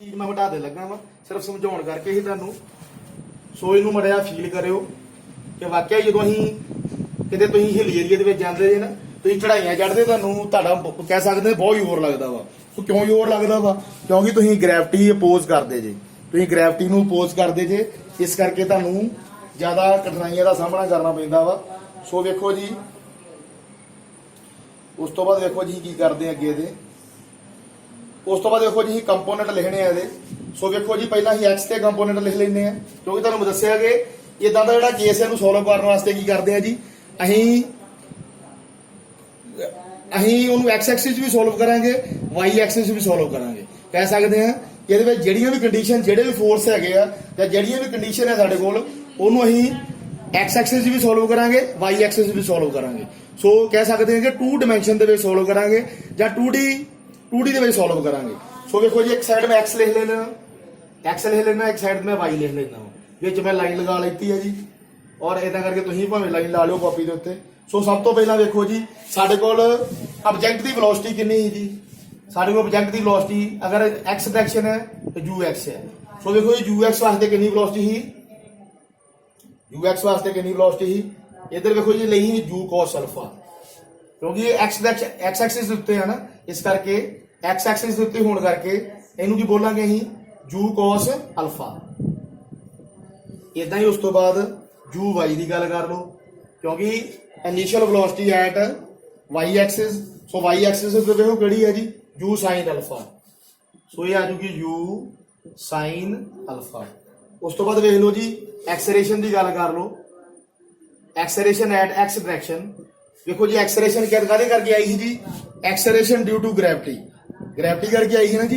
चीज मैं हटा दे लगा वा सिर्फ समझाउण करके ही तुहानूं। सो इहनूं मड़िया फील करियो कि वाकई जदों असीं किते तुसीं हिली एरिए दे विच जांदे जे ना, तुसीं चढ़ाइयां चढ़दे तुहानूं तुहाडा कह सकदे बहुत जोर लगदा वा। सो क्यों जोर लगदा वा? क्योंकि तुसीं ग्रैविटी अपोज करदे जे, तुसीं ग्रैविटी नूं अपोज करदे जे, इस करके तुहानूं ज़्यादा कठिनाइयां दा सामना करना पैंदा वा। सो वेखो जी, उस तो बाद वेखो जी की करदे अगे दे। उस तो बाद देखो जी कंपोनेंट लिखने हैं। सो देखो जी पहला ही एक्स के कंपोनेंट लिख लेने हैं, क्योंकि तुहानूं दस्सिया कि इदां दा जिहड़ा केस है सोल्व करने वास्ते की करते हैं जी, अहीं उहनूं एक्स एक्सिस भी सोल्व करांगे, वाई एक्सिस भी सोल्व करांगे। कह सकते हैं कि इहदे विच जिहड़ियां भी कंडीशन जिहड़े भी फोर्स हैगे आ जां जिहड़ियां भी कंडीशन है साडे कोल, उहनूं अहीं एक्स एक्सिस भी सोल्व करांगे, वाई एक्सिस भी सोल्व करांगे। सो कह सकते हैं कि 2 डिमेंशन दे विच सोल्व करांगे जां 2D दे विच सोल्व करांगे। सो देखो जी एक साइड में एक्स लिख लेना, एक साइड में वाई लिख लेना, विच मैं लाइन लगा लेती है जी। और इदां करके तुसीं भावें लाइन ला लिओ कॉपी दे उत्ते। सो सब तो पहला देखो जी साडे कोल ऑब्जेक्ट दी वेलोसिटी कितनी है जी, साडे कोल ऑब्जेक्ट दी वेलोसिटी अगर एक्स डायरेक्शन है तो यू एक्स है। सो देखो जी यू एक्स वास्ते कितनी वेलोसिटी ही, यू एक्स वास्ते कितनी वेलोसिटी ही, इधर देखो जी लई ही यू कॉस अल्फा, क्योंकि एक्स एक्सिस उत्ते है ना, इस करके एक्स एक्सिस उत्ते होने करके इनू की बोलांगे अहीं यू कॉस अल्फा। इदां ही उस तो बाद यू वाई की गल कर लो, क्योंकि initial velocity at y axis. So y axis देखो किहड़ी है जी, यू साइन अल्फा। सो ये आ जूगी यू साइन अल्फा। उस तो बाद वेख लो जी एक्सलेरेशन की गल कर लो, एक्सलेरेशन एट एक्स डायरेक्शन। देखो जी एक्सलेरेशन कहदे करके आई जी, acceleration due to gravity, gravity करके आई है ना जी।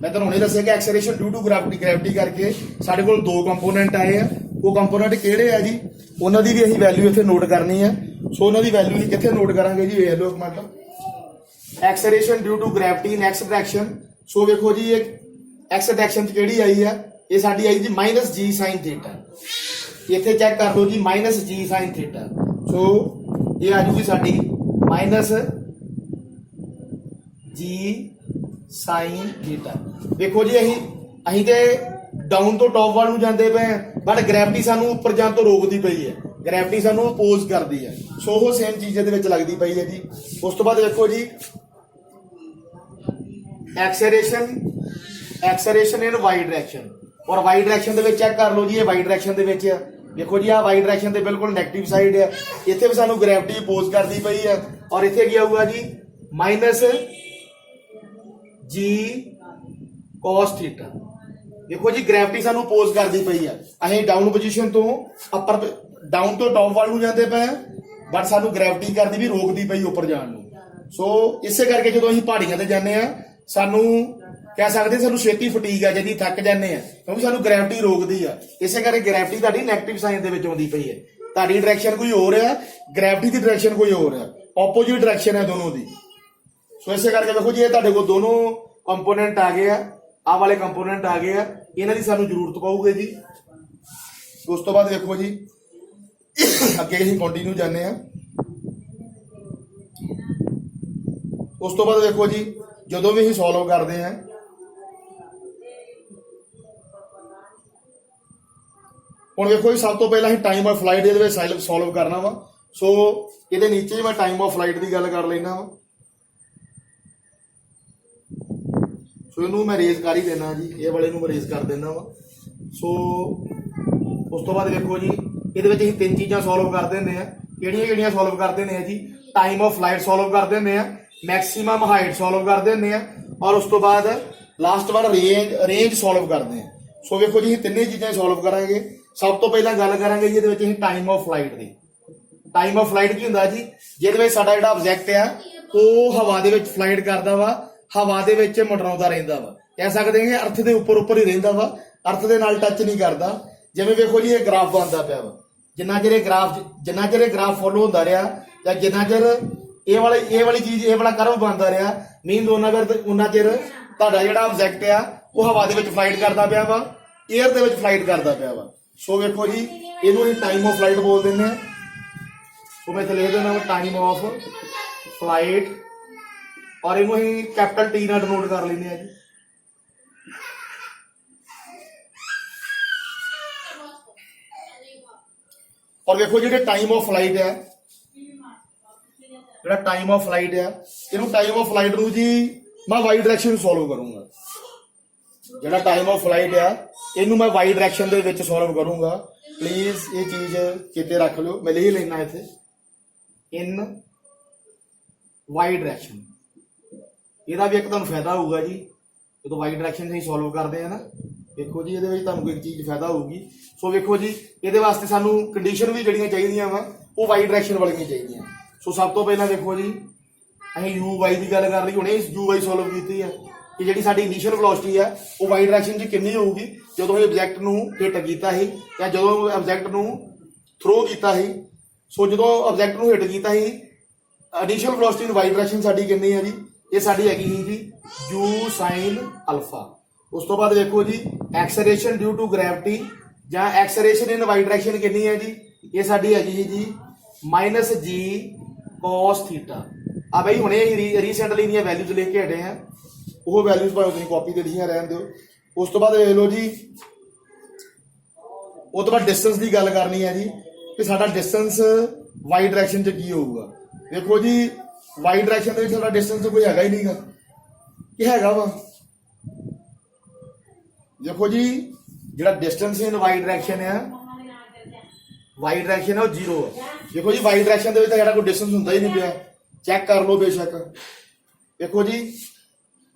मैं तुहानूं हुणे दस्सिया कि एक्सलेरेशन ड्यू टू ग्रेविटी करके साडे कोल 2 कंपोनेंट आए हैं। वो कंपोनेंट किहड़े है जी, उन्हां दी भी असीं वैल्यू इत्थे नोट करनी है। सो उन्हां दी वैल्यू कित्थे नोट करांगे जी, वेख लो एक मिनट। Acceleration due to gravity in x direction. So देखो जी एक एक्स डायरेक्शन च किहड़ी आई है, ये साडी आई जी माइनस जी साइन थीटा। इत्थे चेक कर लो जी माइनस जी साइन थीटा। सो ये आ जूगी साडी माइनस जी साइन थीटा। देखो जी अहीं ते डाउन तो टॉप वाल नूं जांदे पे, बट ग्रेविटी सानू उपर जाण तो रोकदी पई है, ग्रेविटी सानू अपोज करदी है। सो वो सेम चीज दे विच लगदी पई है जी। उस तो बाद देखो जी एक्सलेरेशन इन वाई डायरेक्शन, और वाई डायरेक्शन दे विच चेक कर लो जी, ये वाई डायरेक्शन दे विच देखो जी आ वाई डायरेक्शन दे बिल्कुल नेगेटिव साइड है, इत्थे भी सानू ग्रेविटी अपोज करदी पई है। और इत्थे की आऊगा जी माइनस जी कॉस थीटा। देखो जी ग्रेविटी सानू अपोज करदी पई है, अहीं डाउन पोजीशन तो अपर डाउन तो टॉप वाल नूं जांदे पे, बट सानू ग्रेविटी करदी भी रोकदी पई ऊपर जाण नूं। सो इसे करके जदों अहीं पहाड़ियां ते जाने आ, सानू कह सकते सानू छेती फटीग आ जांदी, थक जाने आ, क्योंकि सानू ग्रेविटी रोकदी आ। इसे करके ग्रेविटी तुहाडी नेगेटिव साइन दे विच आउंदी पई है, तुहाडी डायरेक्शन कोई होर है, ग्रेविटी दी डायरेक्शन कोई होर है, ऑपोजिट डायरेक्शन है दोनों दी। सो इसे करके देखो जी ये तुहाडे कोल दोनों कंपोनेंट आ गए, आ वाले कंपोनेंट आ गए, इन्हां दी सानू जरूरत पऊगी जी। उस तो बाद देखो जी अगे असीं कंटिन्यू जाने आ। उस तो बाद देखो जी जदों भी असीं सॉल्व करते हैं, हुण देखो जी सब तो पहला असीं time of flight they which solve करना वा। सो इहदे नीचे ही मैं टाइम ऑफ फ्लाइट की गल कर लेना वा। सो इनू मैं रेज कर ही देना जी, ये वाले नूं मैं रेज कर देना वा। सो उस तो बाद देखो जी ये 3 चीज़ां सॉल्व कर देने हैं, किहड़ियां सॉल्व कर देने हैं जी, टाइम ऑफ फ्लाइट सॉल्व कर देने हैं, मैक्सीमम हाइट सॉल्व कर देने हैं, और उस तो बाद लास्ट वाला रेंज सॉल्व करते हैं। सो देखो जी 3 चीज़ां सॉल्व करांगे। सब तो पहला गल करांगे जी ये टाइम ऑफ फ्लाइट की। टाइम ऑफ फ्लाइट की हुंदा जी, जिहदे विच साडा जिहड़ा ऑब्जेक्ट है वो हवा दे विच फ्लाइट करदा वा, हवा दे विच मंडराउंदा रहिंदा वा, कह सकते हैं अर्थ दे उपर ही रहिंदा वा, अर्थ दे नाल टच नहीं करदा। जिवें देखो जी ये ग्राफ बनता पिया वा, जिन्ना चिर ये ग्राफ फॉलो होंदा रहा, या जिन्ना चिर ये वाली चीज ये वाला कर्व बनता रहा, मीन उन्ना चिर तुहाडा जिहड़ा ऑब्जेक्ट आ वो हवा दे विच फ्लाइट करदा पिया वा, एयर दे विच फ्लाइट करदा पिया वा। सो देखो जी इहनूं असीं टाइम ऑफ फ्लाइट बोल दिंदे आ। सो मैं इत्थे लिख देना टाइम ऑफ फ्लाइट, और इहनूं असीं कैपिटल टी नाल डिनोट कर लैंदे आ जी। और देखो जो टाइम ऑफ फ्लाइट है, जो टाइम ऑफ फ्लाइट है, इन टाइम ऑफ फ्लाइट नू जी मैं वाई डायरेक्शन सॉल्व करूंगा। जो टाइम ऑफ फ्लाइट है इनू मैं वाई डायरेक्शन दे विच सॉल्व करूंगा। प्लीज ये चीज चेते रख लो, मैं लिख लेना इत्थे इन वाई डायरेक्शन। ਇਹਦਾ भी एक ਤੁਹਾਨੂੰ फायदा होगा जी, जो वाई डायरेक्शन से सॉल्व करते हैं ना। देखो जी ये कोई चीज़ फायदा होगी। सो देखो जी ये वास्ते सानू कंडीशन भी जड़ियाँ चाहिए वा वो वाई डायरेक्शन वाली चाहिए। सो सब तो पहला देखो जी अं यू वाई की गल कर रही, हमने यू वाई सॉल्व की है कि जी साडी इनीशियल वेलोसिटी है वो वाई डायरेक्शन कितनी होगी जो ऑब्जैक्ट नू हिट किया ही या जो ऑब्जैक्ट नू थ्रो किया ही। सो जो ऑब्जैक्ट नू हिट किया ही इनीशियल वेलोसिटी वाई डायरेक्शन साडी कितनी है जी, ये साडी हैगी जी यू साइन अल्फा। उस तो बाद देखो जी एक्सलेरेशन ड्यू टू ग्रैविटी या एक्सलेरेशन इन वाई डायरेक्शन कितनी है जी, ये साडी हैगी जी माइनस जी कॉस थीटा। आ भाई हुणे रीसेंटली दी वैल्यूज लेके हटे हैं, वो वैल्यूज भावें तुसीं कॉपी ते लिखियां रहन दिओ। उस तो बाद देख लो जी उस तो बाद डिस्टेंस की गल करनी है जी कि साडा डिस्टेंस वाई डायरेक्शन च की होऊगा। देखो जी वाई डायरेक्शन दे विच साडा डिस्टेंस कोई हैगा ही नहींगा कि हैगा वा। देखो जी जो डिस्टेंस इन वाई डायरेक्शन है, वाई डायरेक्शन है वो जीरो है। देखो जी वाई डायरेक्शन के कोई डिस्टेंस होंगे ही नहीं पाया, चैक कर लो बेशक। देखो जी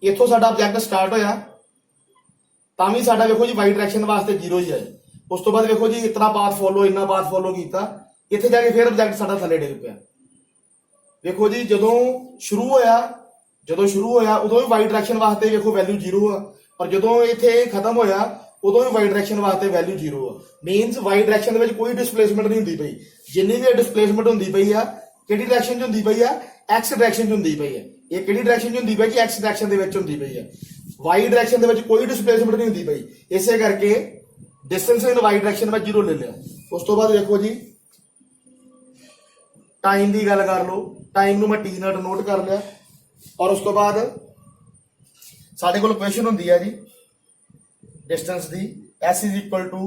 इतों साडा ऑब्जेक्ट स्टार्ट होया तां भी साडा देखो जी वाई डायरेक्शन वास्ते जीरो ही है। उस तो बाद देखो जी इतना पाथ फॉलो इन्ना पाथ फॉलो किया, इतने जाके फिर ऑब्जेक्ट साडा थले डिग पिया। देखो जी जो शुरू होया उदों भी वाई डायरेक्शन वास्ते देखो वैल्यू जीरो है, और जो इतने खत्म होया उदों भी वाई डायरेक्शन वास्ते वैल्यू जीरो है। मीनस वाई डायरेक्शन में कोई डिस्प्लेसमेंट नहीं होंदी पई, जिन्नी भी डिस्प्लेसमेंट होंदी पई है किहड़ी डायरेक्शन च होंदी पई है, एक्स डायरेक्शन च होंदी पई है। ये किहड़ी डायरेक्शन च होंदी पई जी, एक्स डायरेक्शन दे विच होंदी पई है। वाई डायरेक्शन दे विच कोई डिस्प्लेसमेंट नहीं होंदी पई, इसे करके डिस्टेंस इन वाई डायरेक्शन में जीरो ले लिया। उस तो बाद देखो जी टाइम की गल कर लो, टाइम नू मैं टी नोट कर लिया। और उस तो बाद साडे कोल क्वेश्चन होंदी है जी डिस्टेंस की s is equal to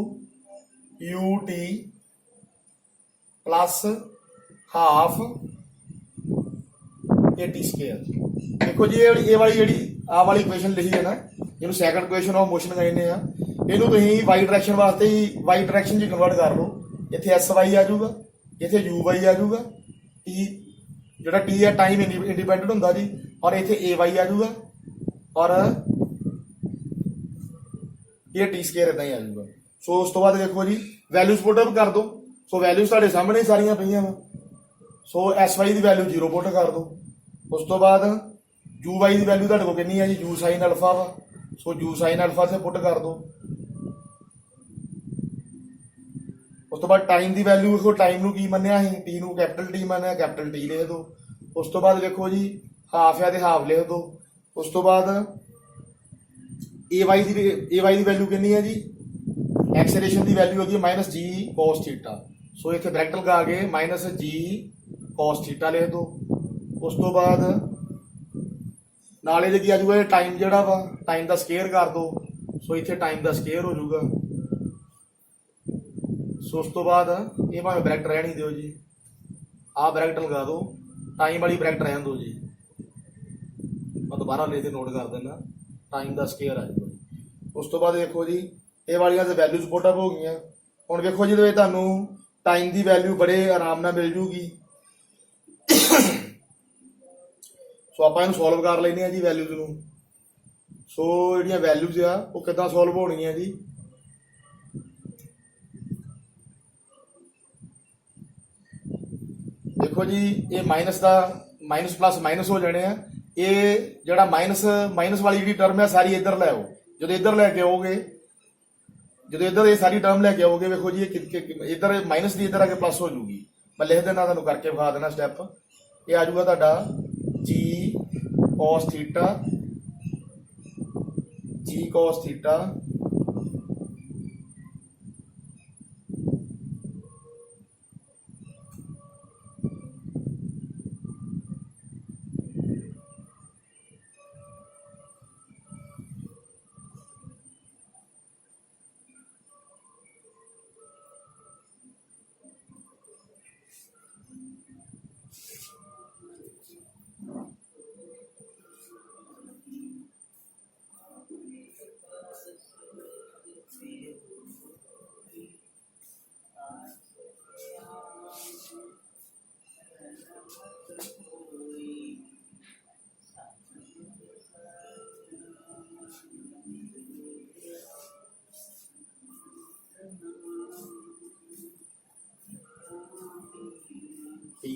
u t plus half a t square. देखो जी ये वाली जी आ वाली इक्वेशन लिखी है ना, जिन्होंने सैकंड क्वेश्चन ऑफ मोशन कहने इनू तुम वाई डायरेक्शन वास्ते ही वाई डायरेक्शन च कन्वर्ट कर लो। इतने एस वाई आ जाऊगा, इतने यू वाई आ जाऊगा, टी जो टी है टाइम इंडिपेंडेंट होंगे जी, और इतने ए वाई आ जाऊगा, और ये टी स्केयर इतना ही आ जाऊगा। सो उस तो बाद देखो जी वैल्यूज पुट अप कर दो। सो वैल्यूज तुहाडे सामने सारियां पईयां वा। सो एस वाई की वैल्यू जीरो पुट कर दो। उस तो बाद यू वाई की वैल्यू तुहाडे कोल कितनी है जी, यू साइन अल्फा वा। सो यू साइन अल्फा से पुट कर दो। उस तो बाद टाइम की वैल्यू देखो, टाइम नू की मन्निया ही, टी नू कैपिटल टी मन्निया, कैपिटल टी लिख दो। उस तो बाद देखो जी हाफ है तो हाफ लिख दो। उस तो बाद ए वाई की वैल्यू कितनी है जी, एक्सेलरेशन की वैल्यू होगी माइनस जी कॉस थीटा। सो इतने ब्रैकेट लगा के माइनस जी कॉस थीटा लिख दो। उस तो बाद नाले की आ जाऊगा टाइम जोड़ा वा, टाइम का स्केयर कर दो। सो इतने टाइम का स्केयर हो जाऊगा। सो उस तो बाद ये भावें ब्रैकेट रहनी दो जी, आ ब्रैकेट लगा दो, टाइम वाली ब्रैकेट रहन दो जी। मैं दोबारा लेके नोट कर देना, टाइम का स्केयर आ जाएगा। उस तो बाद देखो जी ये वाली वैल्यूज पुट अप हो गई। हुण देखो जी तुहानू टाइम की वैल्यू बड़े आराम नाल मिल जूगी। सो आप इन्हू सॉल्व कर लेने जी वैल्यूज नू। सो जिहड़ियां वैल्यूज आ वो किदां सॉल्व होणगियां जी, देखो जी ये माइनस का माइनस प्लस माइनस हो जाने हैं। ये जड़ा माइनस माइनस वाली जी टर्म है सारी इधर लै आओ। जो इधर लैके आओगे, जो इधर ये सारी टर्म लैके आओगे, देखो जी इधर माइनस की इधर आके प्लस हो जूगी। मैं लिख देना, तुहानू करके विखा देना स्टैप। ये आ जाऊगा तुहाडा जी कॉस थीटा, जी कॉस थीटा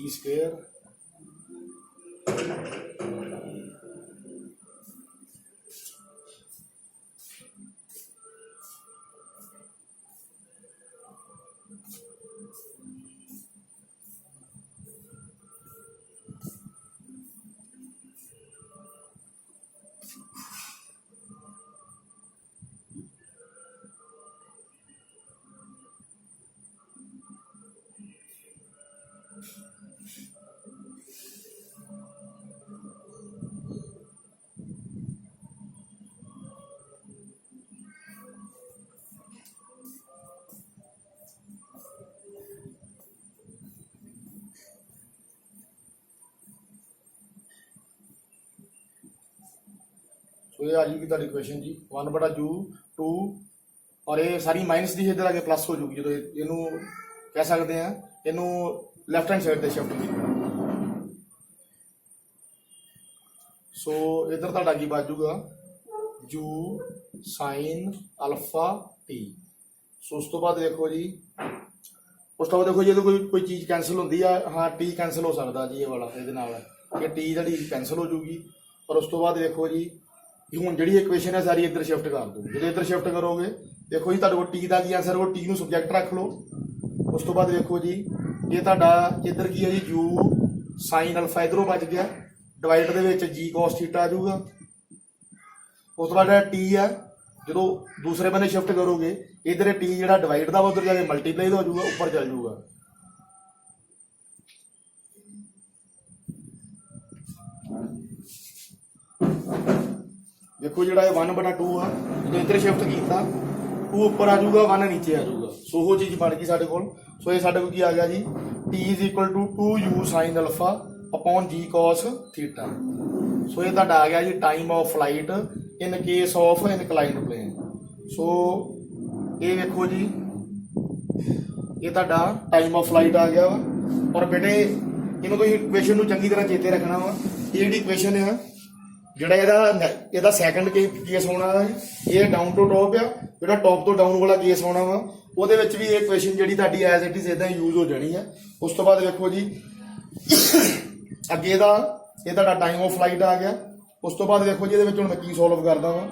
जी स्क्वायर तो ये आ जाएगी ਤੁਹਾਡੀ ਇਕੁਏਸ਼ਨ ਜੀ 1/2 2 ਔਰ ਇਹ ਸਾਰੀ ਮਾਈਨਸ ਦੀ ਇੱਧਰ ਆ ਕੇ ਪਲੱਸ ਹੋ ਜੂਗੀ ਜਦੋਂ ਇਹਨੂੰ ਕਹਿ ਸਕਦੇ ਆ ਇਹਨੂੰ ਲੈਫਟ ਹੈਂਡ ਸਾਈਡ ਤੇ ਸ਼ਿਫਟ ਕੀਤਾ ਸੋ ਇੱਧਰ ਤੁਹਾਡਾ ਕੀ ਬਚ ਜੂਗਾ u sin alpha t ਸੋ ਉਸ ਤੋਂ ਬਾਅਦ ਦੇਖੋ ਜੀ ਉਸ ਤੋਂ ਬਾਅਦ ਦੇਖੋ ਜਦੋਂ ਕੋਈ ਚੀਜ਼ ਕੈਂਸਲ ਹੁੰਦੀ ਆ ਹਾਂ t ਕੈਂਸਲ ਹੋ ਸਕਦਾ ਜੀ ਇਹ ਵਾਲਾ ਇਹਦੇ ਨਾਲ ਕਿ t ਜਿਹੜੀ ਕੈਂਸਲ ਹੋ ਜੂਗੀ ਪਰ ਉਸ ਤੋਂ ਬਾਅਦ ਦੇਖੋ ਜੀ ਹੁਣ ਜਿਹੜੀ ਇਕੁਏਸ਼ਨ ਹੈ ਸਾਰੀ ਇੱਧਰ ਸ਼ਿਫਟ ਕਰ ਦਿਓ ਜਦੋਂ ਇੱਧਰ ਸ਼ਿਫਟ ਕਰੋਗੇ ਦੇਖੋ ਜੀ ਤੁਹਾਡੇ ਕੋਲ t ਦਾ ਕੀ ਆਨਸਰ ਉਹ t ਨੂੰ ਸਬਜੈਕਟ ਰੱਖ ਲਓ ਉਸ ਤੋਂ ਬਾਅਦ ਦੇਖੋ ਜੀ ਇਹ ਤੁਹਾਡਾ ਇੱਧਰ ਕੀ ਹੈ ਜੀ u sin alpha ਇੱਧਰੋਂ ਬਚ ਗਿਆ ਡਿਵਾਈਡ ਦੇ ਵਿੱਚ g cos θ ਆ ਜਾਊਗਾ ਉਸ ਤੋਂ ਬਾਅਦ t ਆ ਜਦੋਂ ਦੂਸਰੇ ਬੰਨੇ ਸ਼ਿਫਟ ਕਰੋਗੇ ਇੱਧਰ t ਜਿਹੜਾ ਡਿਵਾਈਡ ਦਾ ਉਧਰ ਜਾ ਕੇ ਮਲਟੀਪਲਾਈ ਹੋ ਜਾਊਗਾ ਉੱਪਰ ਚੱਲ ਜਾਊਗਾ देखो जो 1/2 आ जो इधर शिफ्ट किया 2 उपर आ जाऊगा 1 नीचे आ जाऊगा सो वो चीज़ बन गई साढ़े को सो ये साढ़े को की आ गया जी t is equal to 2u sin alpha upon g cos theta so ये आ गया जी time of flight in case of inclined plane so ये देखो जी ये टाइम ऑफ फ्लाइट आ गया वा और बेटे इन्हों तो इक्वेशन चंगी तरह चेते रखना वा ये जी इक्वेशन है ਜਿਹੜਾ ਇਹਦਾ ਸੈਕੰਡ ਕੇਸ ਹੋਣਾ ਹੈ ਇਹ ਡਾਊਨ ਟੂ ਟੌਪ ਆ ਜਿਹੜਾ ਟੌਪ ਤੋਂ ਡਾਊਨ ਵਾਲਾ ਕੇਸ ਹੋਣਾ ਵਾ ਉਹਦੇ ਵਿੱਚ ਵੀ ਇਹ ਇਕੁਏਸ਼ਨ ਜਿਹੜੀ ਤੁਹਾਡੀ ਐਜ਼ ਇਟ ਇਜ਼ ਇਦਾਂ ਯੂਜ਼ ਹੋ ਜਾਣੀ ਹੈ ਉਸ ਤੋਂ ਬਾਅਦ ਵੇਖੋ ਜੀ ਅੱਗੇ ਦਾ ਇਹ ਤੁਹਾਡਾ ਟਾਈਮ ਆਫ ਫਲਾਈਟ ਆ ਗਿਆ ਉਸ ਤੋਂ ਬਾਅਦ ਵੇਖੋ ਜੀ ਇਹਦੇ ਵਿੱਚ ਹੁਣ ਮੈਂ ਕੀ ਸੋਲਵ ਕਰਦਾ ਵਾਂ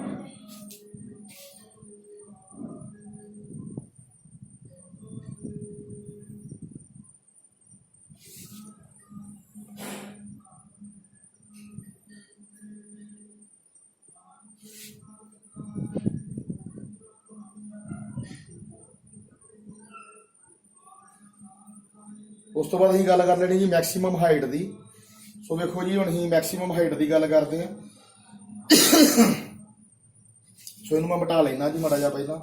उस तो बाद अं गल कर लेनी जी मैक्सीमम हाइट की सो देखो जी हम अं मैक्सीमम हाइट की गल करते हैं सो इन मैं मिटा लेना जी माड़ा जा पहला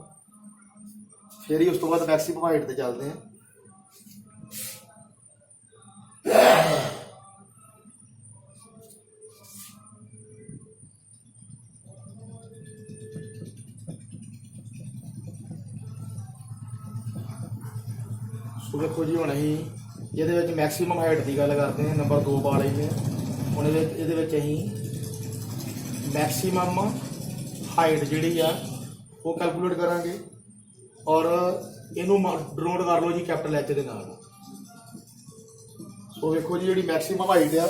फिर ही उस तो बाद मैक्सीमम हाइट से चलते हैं सो देखो जी हम अं ये मैक्सीमम हाइट की गल करते हैं नंबर 2 पा लेते हैं हम ये मैक्सीमम हाइट जी वो कैलकुलेट करांगे और इनू डिनोट कर लो जी कैपिटल एच के नाल सो देखो जी जी मैक्सीमम हाइट आ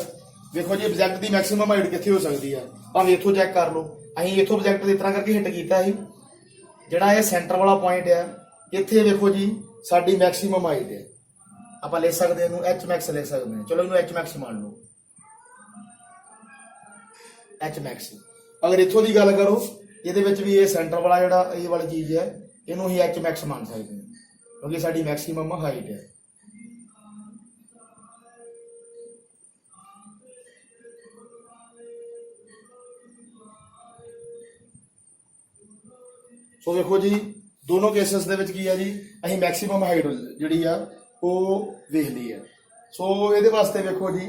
देखो जी ऑब्जेक्ट की मैक्सीमम हाइट कितनी हो सकती है भावें इत्थों चैक कर लो अं इत्थों ऑब्जेक्ट इस तरह करके हिट किया जिहड़ा ये सेंटर वाला पॉइंट है इत्थे देखो जी साडी मैक्सीमम हाइट है आप लिख सकते हैं एच मैक्स लिख सकते हैं चलो इन्होंने एच मैक्स मान लो एच मैक्स अगर इतों की गल करो ये भी ये सेंटर वाला जोड़ा ये वाली चीज़ है इनू ही एच मैक्स मान सकते हैं क्योंकि साडी मैक्सीमम हाइट है सो देखो जी दोनों केसेस दे विच की है जी असीं मैक्सीमम हाइट जिहड़ी आ वो वेख ली है सो ये वास्ते देखो जी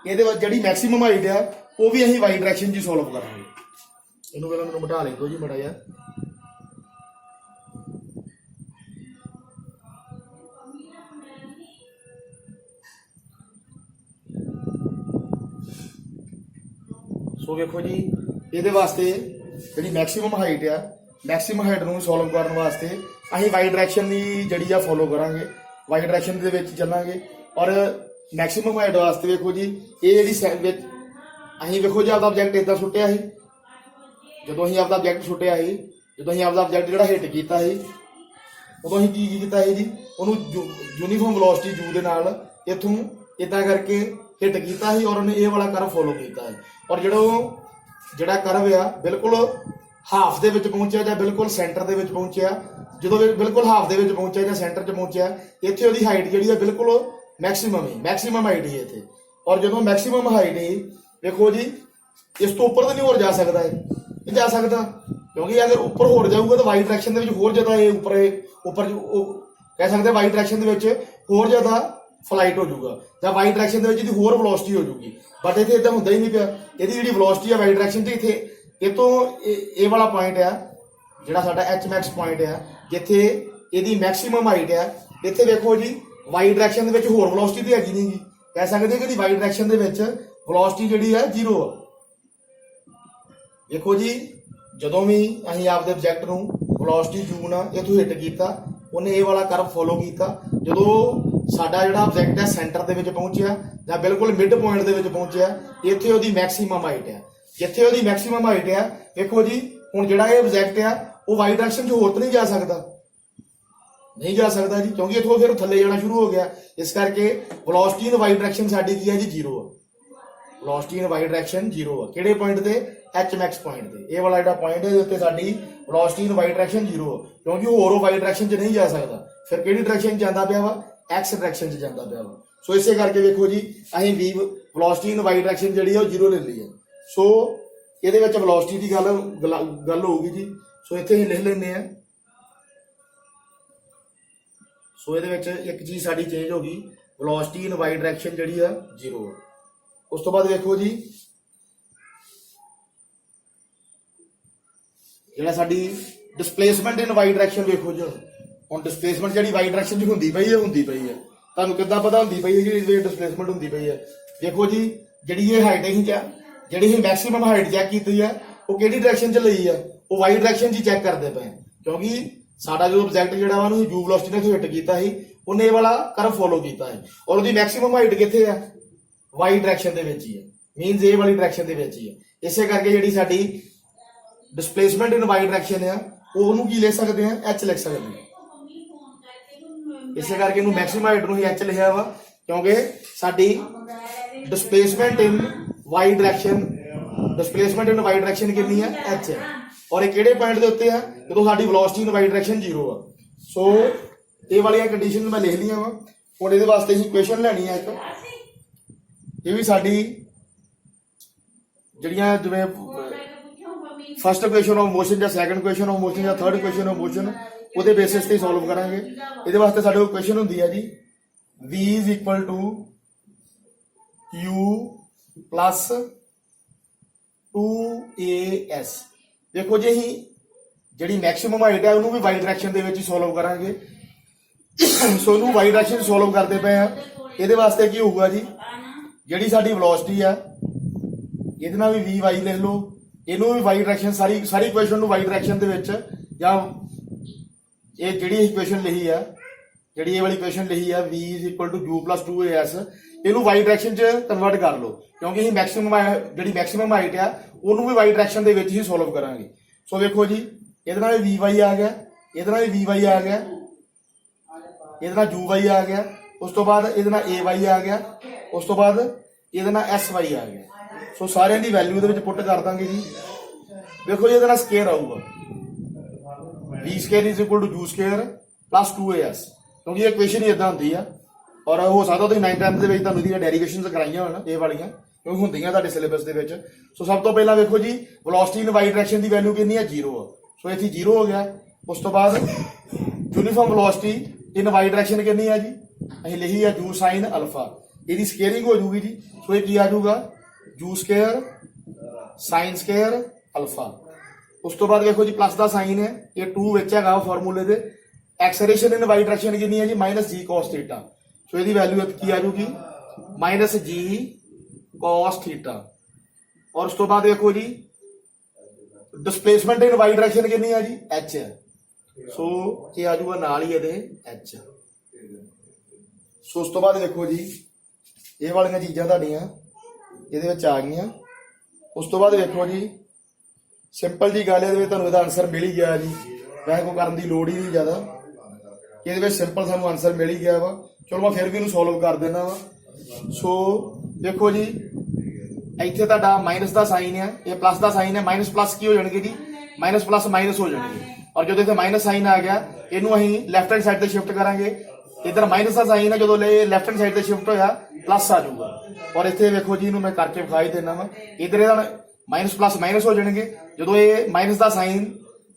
ये जी मैक्सीमम हाइट है वो भी अं वाई डायरैक्शन जी सोल्व करांगे इनू पहले मैं मिटा ले दो जी बड़ा यार सो देखो जी ये वास्ते जी मैक्सीमम हाइट है मैक्सीमम हाइट को सोल्व करने वास्ते अं वाई डायरैक्शन की जी फॉलो करांगे वाई डायरैक्शन के चलांगे और मैक्सिमम हाइट वास्ते देखो जी ये जी अं देखो जी आपका ऑब्जैक्ट इदा सुटिया है जो अं आपका ऑब्जैक्ट सुटिया है जो अं आपका ऑब्जैक्ट जो हिट किया है उदों अं की किया है जी उन्होंने यूनीफॉर्म वेलोसिटी जू के नाल इथों इदा करके हिट किया है और उन्हें ये वाला करव फॉलो किया है और जोड़ा करव आ बिल्कुल हाफ दे विच पहुंचा या बिल्कुल सेंटर दे विच पहुंचा जो बिल्कुल हाफ दे विच पहुंचा या सेंटर च पहुंचा इत्थे उहदी हाइट जिहड़ी है बिल्कुल मैक्सीमम हाइट ही इत्थे और जो मैक्सीमम हाइट ही देखो जी इस तो उपर तो नहीं होर जा सकता है नहीं जा सकता क्योंकि अगर उपर होर जाऊगा तो वाई डायरैक्शन दे विच होर ज़्यादा उपर कह सकते वाई डायरैक्शन दे विच होर ज़्यादा फ्लाइट हो जाऊगा या वाई डायरैक्शन दे विच इहदी होर वेलोसिटी हो जाऊगी बट इत्थे इदां हुंदा ही नहीं पिया इहदी जिहड़ी वेलोसिटी है वाई डायरैक्शन च इत्थे ਇਹ ਤੋਂ ਇਹ ਵਾਲਾ ਪੁਆਇੰਟ ਆ ਜਿਹੜਾ ਸਾਡਾ ਐਚ ਮੈਕਸ ਪੁਆਇੰਟ ਆ ਜਿੱਥੇ ਇਹਦੀ ਮੈਕਸਿਮਮ ਹਾਈਟ ਆ ਇੱਥੇ ਦੇਖੋ ਜੀ ਵਾਈ ਡਾਇਰੈਕਸ਼ਨ ਦੇ ਵਿੱਚ ਹੋਰ ਵੈਲੋਸਿਟੀ ਤੇ ਹੈਗੀ ਨਹੀਂਗੀ ਕਹਿ ਸਕਦੇ ਕਿ ਦੀ ਵਾਈ ਡਾਇਰੈਕਸ਼ਨ ਦੇ ਵਿੱਚ ਵੈਲੋਸਿਟੀ ਜਿਹੜੀ ਆ 0 ਆ ਦੇਖੋ ਜੀ ਜਦੋਂ ਵੀ ਅਸੀਂ ਆਪਦੇ ਆਬਜੈਕਟ ਨੂੰ ਵੈਲੋਸਿਟੀ ਯੂ ਨਾਲ ਇਥੋਂ ਹਿੱਟ ਕੀਤਾ ਉਹਨੇ ਇਹ ਵਾਲਾ ਕਰਵ ਫੋਲੋ ਕੀਤਾ ਜਦੋਂ ਸਾਡਾ ਜਿਹੜਾ ਆਬਜੈਕਟ ਹੈ ਸੈਂਟਰ ਦੇ ਵਿੱਚ ਪਹੁੰਚਿਆ ਜਾਂ ਬਿਲਕੁਲ ਮਿਡ ਪੁਆਇੰਟ ਦੇ ਵਿੱਚ ਪਹੁੰਚਿਆ ਇੱਥੇ ਉਹਦੀ ਮੈਕਸਿਮਮ ਹਾਈਟ ਆ जिथे वो मैक्सीमम हाइट है देखो जी हुण जिहड़ा ये ऑब्जेक्ट है वो वाई डायरैक्शन च होर तो नहीं जा सकता नहीं जा सकता जी क्योंकि इत्थों फिर थल्ले जाना शुरू हो गया इस करके वेलोसिटी इन वाई डायरैक्शन साडी की है जी 0 है वेलोसिटी इन वाई डायरैक्शन 0 है किहड़े पॉइंट ते एच मैक्स पॉइंट ते ये वाला जिहड़ा पॉइंट है उत्ते साडी वेलोसिटी इन वाई डायरैक्शन 0 है क्योंकि होर वाई डायरैक्शन च नहीं जा सकता फिर किहड़ी डायरैक्शन च जांदा पिया वा एक्स डायरैक्शन च जांदा पिया वा सो इसे करके देखो जी असीं वी वेलोसिटी इन वाई डायरैक्शन जिहड़ी है 0 ले ली है सो ਇਹਦੇ ਵਿੱਚ ਵੈਲੋਸਿਟੀ ਦੀ ਗੱਲ ਹੋਊਗੀ ਜੀ ਸੋ ਇੱਥੇ ਹੀ ਲਿਖ ਲੈਂਦੇ ਆ ਸੋ ਇਹਦੇ ਵਿੱਚ ਇੱਕ ਚੀਜ਼ ਸਾਡੀ ਚੇਂਜ ਹੋ ਗਈ ਵੈਲੋਸਿਟੀ ਇਨ ਵਾਈ ਡਾਇਰੈਕਸ਼ਨ ਜਿਹੜੀ ਆ 0 ਆ ਉਸ ਤੋਂ ਬਾਅਦ ਵੇਖੋ ਜੀ ਜਿਹੜਾ ਸਾਡੀ ਡਿਸਪਲੇਸਮੈਂਟ ਇਨ ਵਾਈ ਡਾਇਰੈਕਸ਼ਨ ਵੇਖੋ ਜੀ ਹੁਣ ਡਿਸਪਲੇਸਮੈਂਟ ਜਿਹੜੀ ਵਾਈ ਡਾਇਰੈਕਸ਼ਨ 'ਚ ਹੁੰਦੀ ਪਈ ਹੈ ਤੁਹਾਨੂੰ ਕਿੱਦਾਂ ਪਤਾ ਹੁੰਦੀ ਪਈ ਹੈ ਜਿਹੜੀ ਡਿਸਪਲੇਸਮੈਂਟ ਹੁੰਦੀ ਪਈ ਹੈ ਦੇਖੋ ਜੀ ਜਿਹੜੀ ਇਹ ਹਾਈਟ ਅਸੀਂ ਜਿਹੜੀ ਇਹ ਮੈਕਸਿਮਮ ਹਾਈਟ ਚੈੱਕ ਕੀਤੀ ਹੈ ਉਹ ਕਿਹੜੀ ਡਾਇਰੈਕਸ਼ਨ 'ਚ ਲਈ ਆ ਉਹ ਵਾਈ ਡਾਇਰੈਕਸ਼ਨ 'ਚ ਹੀ ਚੈੱਕ ਕਰਦੇ ਪਏ ਕਿਉਂਕਿ ਸਾਡਾ ਜੋ ਆਬਜੈਕਟ ਜਿਹੜਾ ਵਾ ਉਹਨੂੰ ਯੂ ਵੈਲੋਸਿਟੀ ਨਾਲ ਹਿੱਟ ਕੀਤਾ ਸੀ ਉਹਨੇ ਇਹ ਵਾਲਾ ਕਰਵ ਫੋਲੋ ਕੀਤਾ ਹੈ ਔਰ ਉਹਦੀ ਮੈਕਸਿਮਮ ਹਾਈਟ ਕਿੱਥੇ ਆ ਵਾਈ ਡਾਇਰੈਕਸ਼ਨ ਦੇ ਵਿੱਚ ਹੀ ਹੈ ਮੀਨਸ ਇਹ ਵਾਲੀ ਡਾਇਰੈਕਸ਼ਨ ਦੇ ਵਿੱਚ ਹੀ ਹੈ ਇਸੇ ਕਰਕੇ ਜਿਹੜੀ ਸਾਡੀ ਡਿਸਪਲੇਸਮੈਂਟ ਇਨ ਵਾਈ ਡਾਇਰੈਕਸ਼ਨ ਆ ਉਹਨੂੰ ਕੀ ਲਿਖ ਸਕਦੇ ਆ ਐਚ ਲਿਖ ਸਕਦੇ ਆ ਇਸੇ ਕਰਕੇ ਇਹਨੂੰ ਮੈਕਸਿਮਮ ਹਾਈਟ ਨੂੰ ਹੀ ਐਚ ਲਿਖਿਆ ਵਾ ਕਿਉਂਕਿ ਸਾਡੀ डिस्प्लेसमेंट इन वाई डायरैक्शन कितनी है एच है और ये किहड़े पॉइंट के उत्ते है जो साडी वेलोसिटी इन वाई डायरैक्शन 0 है सो ये वाली कंडीशन मैं लिख लिया वा हुण इहदे वास्ते ही क्वेश्चन लैनी है एक ये भी साडी जिहड़ियां जिवें फर्स्ट क्वेश्चन ऑफ मोशन या सैकंड क्वेश्चन ऑफ मोशन या थर्ड क्वेश्चन ऑफ मोशन ਉਹਦੇ बेसिस ਤੇ सॉल्व करांगे ਇਹਦੇ वास्ते साडे कोल क्वेश्चन ਹੁੰਦੀ है जी v is equal to u plus 2as देखो जी अं जी मैक्सिमम हाइट है उन्होंने भी वाई डायरैक्शन के सॉल्व करांगे सो इनू वाई डायरैक्शन सॉल्व करते पे हैं ये वास्ते की होगा जी जी साडी वेलोसिटी है ये भी वी वाई लिख लो इनू भी वाई डायरैक्शन सारी इक्वेशन वाई डायरैक्शन या ये जी इक्वेशन लिखी है जी ये वाली इक्वेशन लिखी है v is equal to u plus 2as ਇਹਨੂੰ ਵਾਈ ਡਾਇਰੈਕਸ਼ਨ 'ਚ ਕਨਵਰਟ ਕਰ ਲਓ ਕਿਉਂਕਿ ਅਸੀਂ ਮੈਕਸਿਮਮ ਹਾਈਟ ਆ ਉਹਨੂੰ ਵੀ ਵਾਈ ਡਾਇਰੈਕਸ਼ਨ ਦੇ ਵਿੱਚ ਹੀ ਸੋਲਵ ਕਰਾਂਗੇ ਸੋ ਦੇਖੋ ਜੀ ਇਹਦੇ ਨਾਲ ਵੀ vy ਆ ਗਿਆ ਇਹਦੇ ਨਾਲ ਵੀ vy ਆ ਗਿਆ ਇਹਦੇ ਨਾਲ uy ਆ ਗਿਆ ਉਸ ਤੋਂ ਬਾਅਦ ਇਹਦੇ ਨਾਲ ay ਆ ਗਿਆ ਉਸ ਤੋਂ ਬਾਅਦ ਇਹਦੇ ਨਾਲ sy ਆ ਗਿਆ ਸੋ ਸਾਰਿਆਂ ਦੀ ਵੈਲਿਊ ਦੇ ਵਿੱਚ ਪੁੱਟ ਕਰ ਦਾਂਗੇ ਜੀ ਦੇਖੋ ਜੀ ਇਹਦੇ ਨਾਲ ਸਕੁਅਰ ਆਊਗਾ v square is equal to u square plus 2as ਕਿਉਂਕਿ ਇਹ ਇਕੁਏਸ਼ਨ ਹੀ ਇਦਾਂ ਹੁੰਦੀ ਆ और हो सकता तुम 9th 10th के डेरीवेशन कराइया हो ये वाली क्योंकि होंगे सिलेबस के सो सब तो पहला देखो जी वेलोसिटी इन वाई डायरैक्शन की वैल्यू कितनी है 0 है सो इतनी 0 हो गया उस तो बाद uniform velocity in y direction कितनी है जी अं लिखी है u साइन अल्फा यदि स्केयरिंग हो जाऊगी जी सो ये आ जाऊगा u square sine square alpha उस तो बाद देखो जी प्लस का साइन है ये 2 है फॉर्मूले के एक्सलेरेशन इन वाई डायरैक्शन कितनी है जी माइनस जी कॉस थीटा सो यदि वैल्यू की आ जाऊगी माइनस जी कॉस थीटा और उस तो बाद देखो जी डिस्प्लेसमेंट इन वाई डायरैक्शन कितनी है जी एच है सो ये आ जाऊगा नाल ही एच सो उस तो बाद देखो जी ਇਹ ਵਾਲੀਆਂ ਚੀਜ਼ਾਂ ਤੁਹਾਡੀਆਂ ਇਹਦੇ ਵਿੱਚ ਆ ਗਈਆਂ। ਉਸ ਤੋਂ ਬਾਅਦ ਵੇਖੋ ਜੀ ਸਿੰਪਲ ਜੀ ਗੱਲ ਇਹਦੇ ਵਿੱਚ ਤੁਹਾਨੂੰ ਇਹਦਾ ਆਨਸਰ ਮਿਲ ਹੀ ਗਿਆ ਜੀ, ਵੈਸੇ ਕੋਈ ਕਰਨ ਦੀ ਲੋੜ ਹੀ ਨਹੀਂ ਜ਼ਿਆਦਾ, ਇਹਦੇ ਵਿੱਚ ਸਿੰਪਲ ਸਾਨੂੰ ਆਨਸਰ ਮਿਲ ਹੀ ਗਿਆ ਵਾ। ਚਲੋ ਮੈਂ ਫਿਰ ਵੀ ਇਹਨੂੰ ਸੋਲਵ ਕਰ ਦਿੰਦਾ ਵਾ। ਸੋ ਦੇਖੋ ਜੀ ਇੱਥੇ ਤੁਹਾਡਾ ਮਾਈਨਸ ਦਾ ਸਾਈਨ ਹੈ, ਇਹ ਪਲੱਸ ਦਾ ਸਾਈਨ ਹੈ, ਮਾਈਨਸ ਪਲੱਸ ਕੀ ਹੋ ਜਾਣਗੇ ਜੀ, ਮਾਈਨਸ ਪਲੱਸ ਮਾਈਨਸ ਹੋ ਜਾਣਗੇ। ਔਰ ਜਦੋਂ ਇੱਥੇ ਮਾਈਨਸ ਸਾਈਨ ਆ ਗਿਆ ਇਹਨੂੰ ਅਸੀਂ ਲੈਫਟ ਹੈਂਡ ਸਾਈਡ ਤੇ ਸ਼ਿਫਟ ਕਰਾਂਗੇ। ਇਧਰ ਮਾਈਨਸ ਦਾ ਸਾਈਨ ਹੈ, ਜਦੋਂ ਲੈਫਟ ਹੈਂਡ ਸਾਈਡ ਤੇ ਸ਼ਿਫਟ ਹੋਇਆ ਪਲੱਸ ਆ ਜਾਊਗਾ। ਔਰ ਇੱਥੇ ਵੇਖੋ ਜੀ ਇਹਨੂੰ ਮੈਂ ਕਰਕੇ ਵਿਖਾਈ ਦੇਣਾ ਵਾ, ਇਧਰ ਇਹਦਾ ਮਾਈਨਸ ਪਲੱਸ ਮਾਈਨਸ ਹੋ ਜਾਣਗੇ। ਜਦੋਂ ਇਹ ਮਾਈਨਸ ਦਾ ਸਾਈਨ,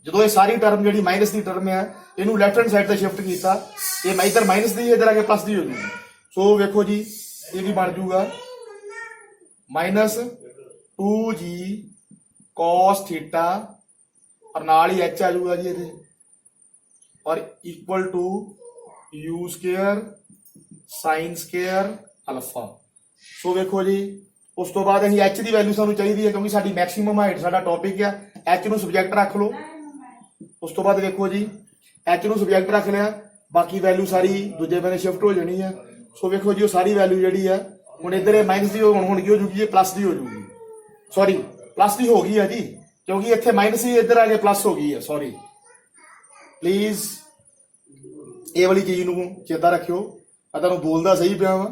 ਜਦੋਂ ਇਹ ਸਾਰੀ ਟਰਮ ਜਿਹੜੀ ਮਾਈਨਸ ਦੀ ਟਰਮ ਹੈ ਇਹਨੂੰ ਲੈਫਟ ਹੈਂਡ ਸਾਈਡ ਤੇ ਸ਼ਿਫਟ ਕੀਤਾ, ਇਹ ਇਧਰ ਮਾਈਨਸ ਦੀ ਇਧਰ ਆ ਕੇ ਪਲੱਸ ਦੀ ਹੋ ਜੂਗੀ। ਸੋ ਵੇਖੋ ਜੀ ਇਹ ਕੀ ਬਣ ਜੂਗਾ, ਮਾਈਨਸ 2g cos ਥੀਟਾ ਔਰ ਨਾਲ ਹੀ h ਆ ਜਾਊਗਾ ਜੀ ਇਹਦੇ, ਔਰ equal to u square sine square alpha. So ਵੇਖੋ ਜੀ ਉਸ ਤੋਂ ਬਾਅਦ ਅਸੀਂ h ਦੀ ਵੈਲਿਊ ਸਾਨੂੰ ਚਾਹੀਦੀ ਹੈ, ਕਿਉਂਕਿ ਸਾਡੀ ਮੈਕਸਿਮਮ ਹਾਈਟ ਸਾਡਾ ਟੌਪਿਕ ਆ। h ਨੂੰ ਸਬਜੈਕਟ ਰੱਖ ਲਓ। ਉਸ ਤੋਂ ਬਾਅਦ ਵੇਖੋ ਜੀ h ਨੂੰ ਸਬਜੈਕਟ ਰੱਖ ਲਿਆ, ਬਾਕੀ ਵੈਲਿਊ ਸਾਰੀ ਦੂਜੇ ਬੰਨੇ ਸ਼ਿਫਟ ਹੋ ਜਾਣੀ ਆ। ਸੋ ਵੇਖੋ ਜੀ ਉਹ ਸਾਰੀ ਵੈਲਿਊ ਜਿਹੜੀ ਆ ਹੁਣ ਇੱਧਰ ਮਾਈਨਸ ਦੀ ਹੁਣ ਕੀ ਹੋ ਜੂਗੀ, ਇਹ ਪਲੱਸ ਦੀ ਹੋ ਜੂਗੀ। ਸੌਰੀ ਪਲੱਸ ਦੀ ਹੋ ਗਈ ਆ ਜੀ, ਕਿਉਂਕਿ ਇੱਥੇ ਮਾਈਨਸ ਸੀ ਇੱਧਰ ਆ ਕੇ ਪਲੱਸ ਹੋ ਗਈ ਹੈ। ਸੌਰੀ ਪਲੀਜ਼ ਇਹ ਵਾਲੀ ਚੀਜ਼ ਨੂੰ ਚੇਤਾ ਰੱਖਿਓ। ਮੈਂ ਤੁਹਾਨੂੰ ਬੋਲਦਾ ਸਹੀ ਪਿਆ ਵਾਂ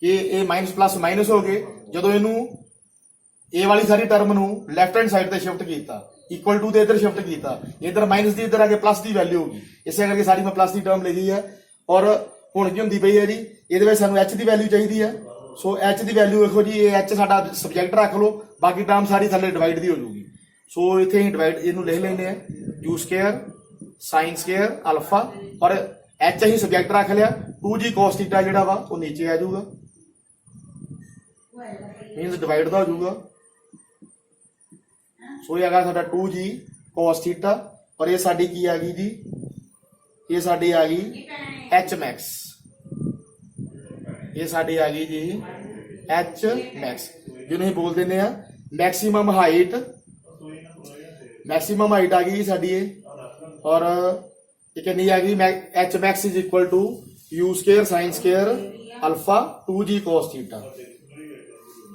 ਕਿ ਇਹ ਮਾਈਨਸ ਪਲੱਸ ਮਾਈਨਸ ਹੋ ਗਏ ਜਦੋਂ ਇਹਨੂੰ ਇਹ ਵਾਲੀ ਸਾਰੀ ਟਰਮ ਨੂੰ ਲੈਫਟ ਹੈਂਡ ਸਾਈਡ ਤੇ ਸ਼ਿਫਟ ਕੀਤਾ, ਇਕੁਅਲ ਟੂ ਤੇ ਇੱਧਰ ਸ਼ਿਫਟ ਕੀਤਾ, ਇੱਧਰ ਮਾਈਨਸ ਦੀ ਇੱਧਰ ਆ ਕੇ ਪਲੱਸ ਦੀ ਵੈਲਿਊ ਹੋ ਗਈ। ਇਸੇ ਕਰਕੇ ਸਾਰੀ ਮੈਂ ਪਲੱਸ ਦੀ ਟਰਮ ਲਿਖੀ ਹੈ। ਔਰ ਹੁਣ ਕੀ ਹੁੰਦੀ ਪਈ ਹੈ ਜੀ, ਇਹਦੇ ਵਿੱਚ ਸਾਨੂੰ h ਦੀ ਵੈਲਿਊ ਚਾਹੀਦੀ ਹੈ। ਸੋ h ਦੀ ਵੈਲਿਊ ਵੇਖੋ ਜੀ, ਇਹ h ਸਾਡਾ ਸਬਜੈਕਟ ਰੱਖ ਲਓ, ਬਾਕੀ ਟਰਮ ਸਾਰੀ ਥੱਲੇ ਡਿਵਾਈਡ ਦੀ ਹੋ ਜੂਗੀ। ਸੋ ਇੱਥੇ ਹੀ ਡਿਵਾਈਡ ਇਹਨੂੰ ਲਿਖ ਲੈਂਦੇ ਆ, u square sine square alpha, ਔਰ h ਅਸੀਂ ਸਬਜੈਕਟ ਰੱਖ ਲਿਆ, 2g cos ਥੀਟਾ ਜਿਹੜਾ ਵਾ ਉਹ ਨੀਚੇ ਆ ਜਾਊਗਾ, ਮੀਨਸ ਡਿਵਾਈਡ ਦਾ ਹੋ ਜਾਊਗਾ। ਸੋ ਇਹ ਹੈਗਾ ਸਾਡਾ 2g cos ਥੀਟਾ, ਔਰ ਇਹ ਸਾਡੀ ਕੀ ਆ ਗਈ ਜੀ, ਇਹ ਸਾਡੀ ਆ ਗਈ h max, ਇਹ ਸਾਡੀ ਆ ਗਈ ਜੀ h max, ਜਿਹਨੂੰ ਅਸੀਂ ਬੋਲ ਦਿੰਦੇ ਆ ਮੈਕਸਿਮਮ ਹਾਈਟ। ਮੈਕਸਿਮਮ ਹਾਈਟ ਆ ਗਈ ਸਾਡੀ ਇਹ, ਔਰ ਇਹ ਕਿੰਨੀ ਆ ਗਈ, h max is equal to u square sin square alpha 2g cos theta।